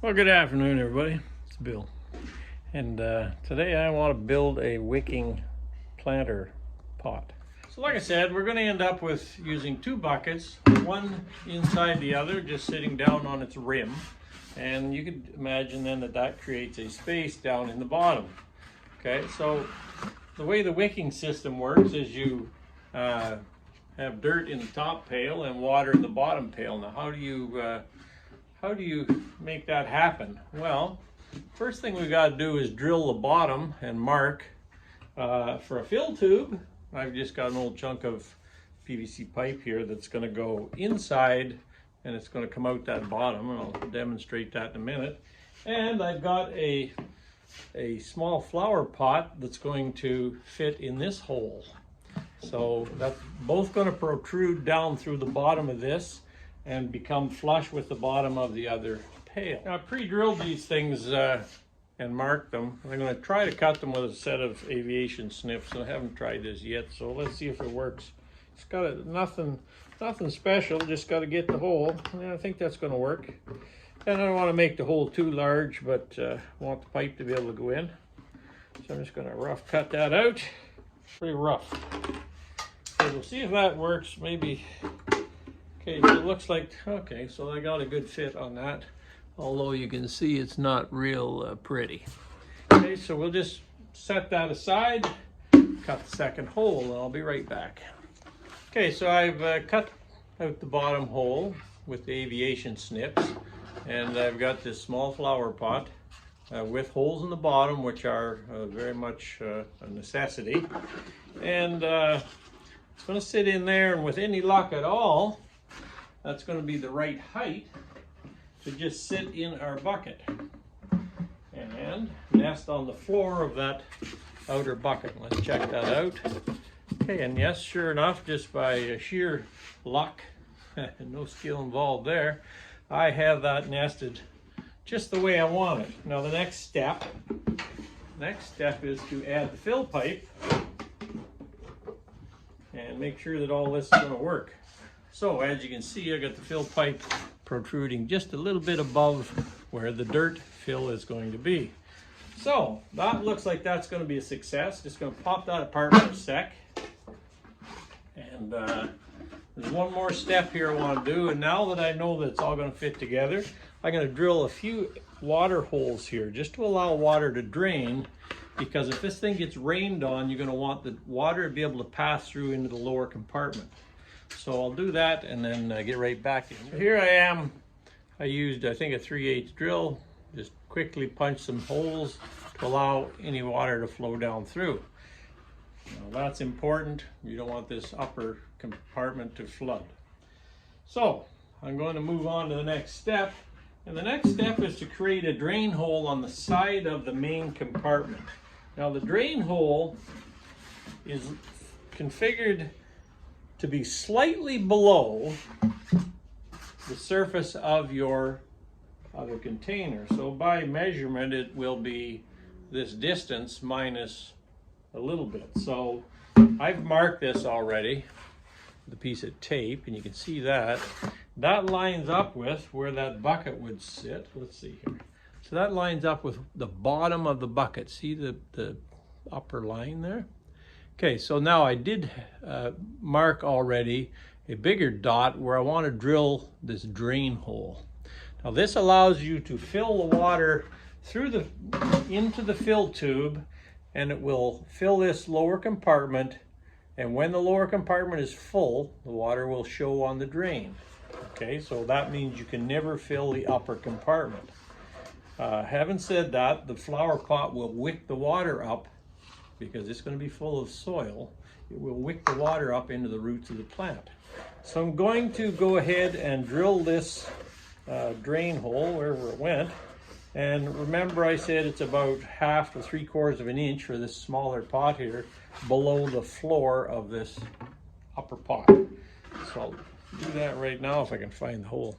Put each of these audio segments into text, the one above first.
Well, good afternoon, everybody. It's Bill, and today I want to build a wicking planter pot. So like I said, we're going to end up with using two buckets, one inside the other, just sitting down on its rim, and you could imagine then that creates a space down in the bottom. Okay, so the way the wicking system works is you have dirt in the top pail and water in the bottom pail. Now how do you make that happen? Well, first thing we got to do is drill the bottom and mark for a fill tube. I've just got an old chunk of PVC pipe here that's going to go inside and it's going to come out that bottom, and I'll demonstrate that in a minute. And I've got a small flower pot that's going to fit in this hole. So that's both going to protrude down through the bottom of this and become flush with the bottom of the other pail. Now I pre-drilled these things and marked them. I'm going to try to cut them with a set of aviation snips. I haven't tried this yet, so let's see if it works. It's got nothing special, just got to get the hole, and I think that's going to work. And I don't want to make the hole too large, but I want the pipe to be able to go in. So I'm just going to rough cut that out. Pretty rough. So we'll see if that works, maybe. Okay, so it looks like, okay, so I got a good fit on that, although you can see it's not real pretty. Okay, so we'll just set that aside, cut the second hole, and I'll be right back. Okay, so I've cut out the bottom hole with the aviation snips, and I've got this small flower pot with holes in the bottom, which are very much a necessity. And it's going to sit in there, and with any luck at all, that's going to be the right height to just sit in our bucket and nest on the floor of that outer bucket. Let's check that out. Okay, and yes, sure enough, just by sheer luck, no skill involved there, I have that nested just the way I want it. Now the next step is to add the fill pipe and make sure that all this is going to work. So as you can see, I got the fill pipe protruding just a little bit above where the dirt fill is going to be. So that looks like that's going to be a success. Just going to pop that apart for a sec. And there's one more step here I want to do. And now that I know that it's all going to fit together, I'm going to drill a few water holes here just to allow water to drain. Because if this thing gets rained on, you're going to want the water to be able to pass through into the lower compartment. So I'll do that and then get right back in. So here I am. I used, I think, a 3/8 drill. Just quickly punch some holes to allow any water to flow down through. Now that's important. You don't want this upper compartment to flood. So I'm going to move on to the next step. And the next step is to create a drain hole on the side of the main compartment. Now the drain hole is configured to be slightly below the surface of your other container. So by measurement, it will be this distance minus a little bit. So I've marked this already with a piece of tape, and you can see that. That lines up with where that bucket would sit. Let's see here. So that lines up with the bottom of the bucket. See the upper line there? Okay, so now I did mark already a bigger dot where I want to drill this drain hole. Now this allows you to fill the water through into the fill tube, and it will fill this lower compartment, and when the lower compartment is full, the water will show on the drain. Okay, so that means you can never fill the upper compartment. Having said that, the flower pot will wick the water up because it's going to be full of soil. It will wick the water up into the roots of the plant. So I'm going to go ahead and drill this drain hole wherever it went. And remember, I said it's about 1/2 to 3/4 of an inch for this smaller pot here below the floor of this upper pot. So I'll do that right now if I can find the hole.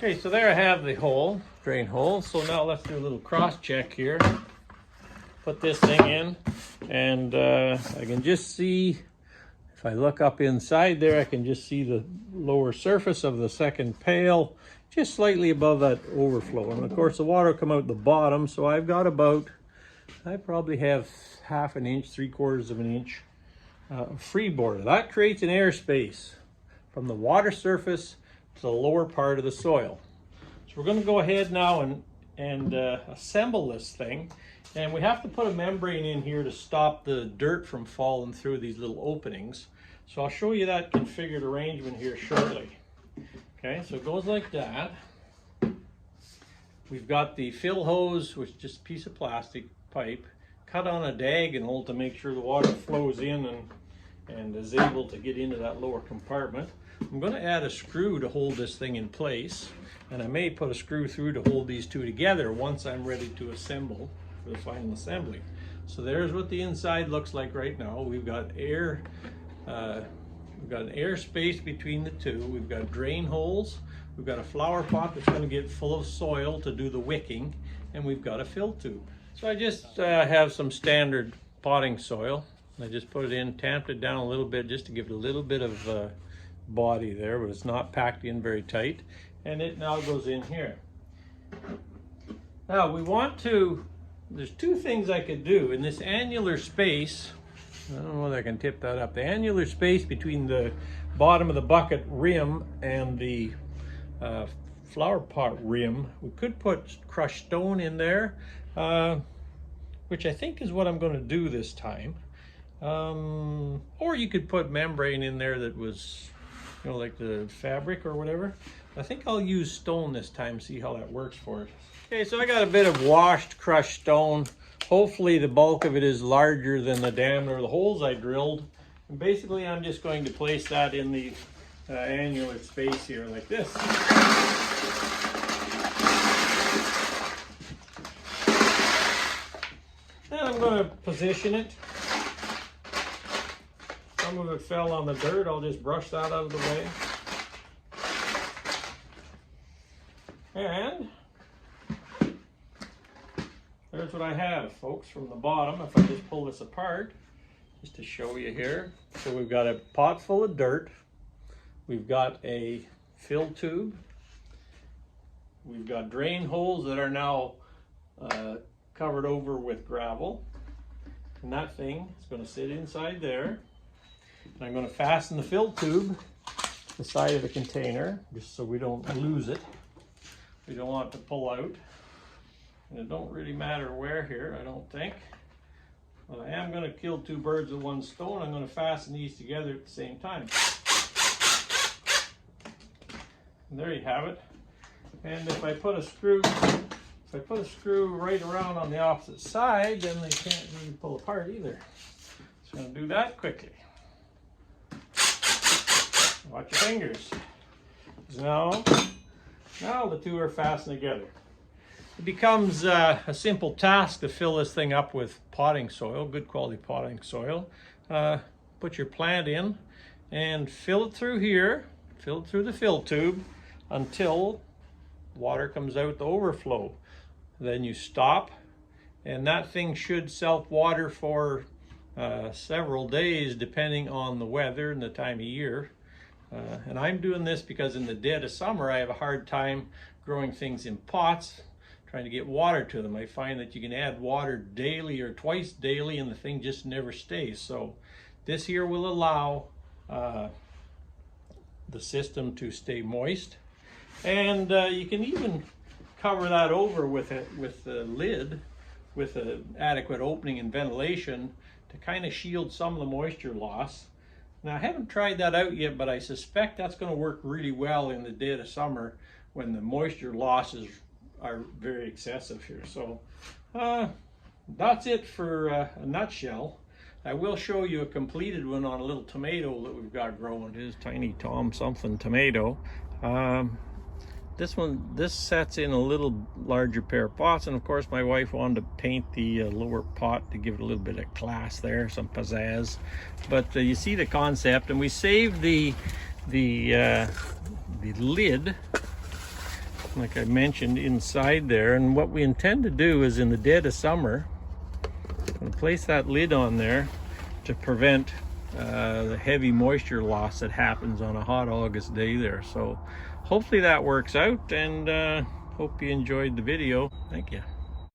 Okay, so there I have the hole, drain hole. So now let's do a little cross check here. Put this thing in, and I can just see If I look up inside there, I can just see the lower surface of the second pail, just slightly above that overflow. And of course the water will come out the bottom, so I've got about, I probably have 1/2 inch, 3/4 of an inch free border. That creates an airspace from the water surface to the lower part of the soil. So we're going to go ahead now and assemble this thing. And we have to put a membrane in here to stop the dirt from falling through these little openings. So I'll show you that configured arrangement here shortly. Okay, so it goes like that. We've got the fill hose, which is just a piece of plastic pipe, cut on a diagonal to make sure the water flows in and is able to get into that lower compartment. I'm going to add a screw to hold this thing in place, and I may put a screw through to hold these two together once I'm ready to assemble for the final assembly. So there's what the inside looks like right now. We've got air, we've got an air space between the two. We've got drain holes. We've got a flower pot that's going to get full of soil to do the wicking, and we've got a fill tube. So I just have some standard potting soil. I just put it in, tamped it down a little bit just to give it a little bit of body there, but it's not packed in very tight. And it now goes in here. Now we want to, there's two things I could do in this annular space. I don't know whether I can tip that up. The annular space between the bottom of the bucket rim and the flower pot rim, we could put crushed stone in there, which I think is what I'm going to do this time. Or you could put membrane in there that was, you know, like the fabric or whatever. I think I'll use stone this time, see how that works for it. Okay, so I got a bit of washed crushed stone. Hopefully the bulk of it is larger than the diameter of the holes I drilled. And basically I'm just going to place that in the annular space here like this. And I'm going to position it. Some of it fell on the dirt. I'll just brush that out of the way. And there's what I have, folks, from the bottom. If I just pull this apart, just to show you here. So we've got a pot full of dirt. We've got a fill tube. We've got drain holes that are now covered over with gravel. And that thing is going to sit inside there. And I'm going to fasten the fill tube to the side of the container, just so we don't lose it. We don't want it to pull out. And it don't really matter where here, I don't think. But I am going to kill two birds with one stone. I'm going to fasten these together at the same time. And there you have it. And if I put a screw, right around on the opposite side, then they can't really pull apart either. So I'm going to do that quickly. Watch your fingers. Now the two are fastened together. It becomes a simple task to fill this thing up with potting soil, good quality potting soil. Put your plant in and fill it through here, fill it through the fill tube until water comes out the overflow. Then you stop, and that thing should self-water for several days depending on the weather and the time of year. And I'm doing this because in the dead of summer I have a hard time growing things in pots, trying to get water to them. I find that you can add water daily or twice daily and the thing just never stays. So this here will allow the system to stay moist. And you can even cover that over with a lid with an adequate opening and ventilation to kind of shield some of the moisture loss. Now I haven't tried that out yet, but I suspect that's going to work really well in the dead of summer when the moisture losses are very excessive here. So that's it for a nutshell. I will show you a completed one on a little tomato that we've got growing. It is Tiny Tom something tomato. This sets in a little larger pair of pots, and of course my wife wanted to paint the lower pot to give it a little bit of class there, some pizzazz. But you see the concept, and we saved the lid, like I mentioned, inside there. And what we intend to do is in the dead of summer, I'm going to place that lid on there to prevent the heavy moisture loss that happens on a hot August day there. So hopefully that works out, and hope you enjoyed the video. Thank you.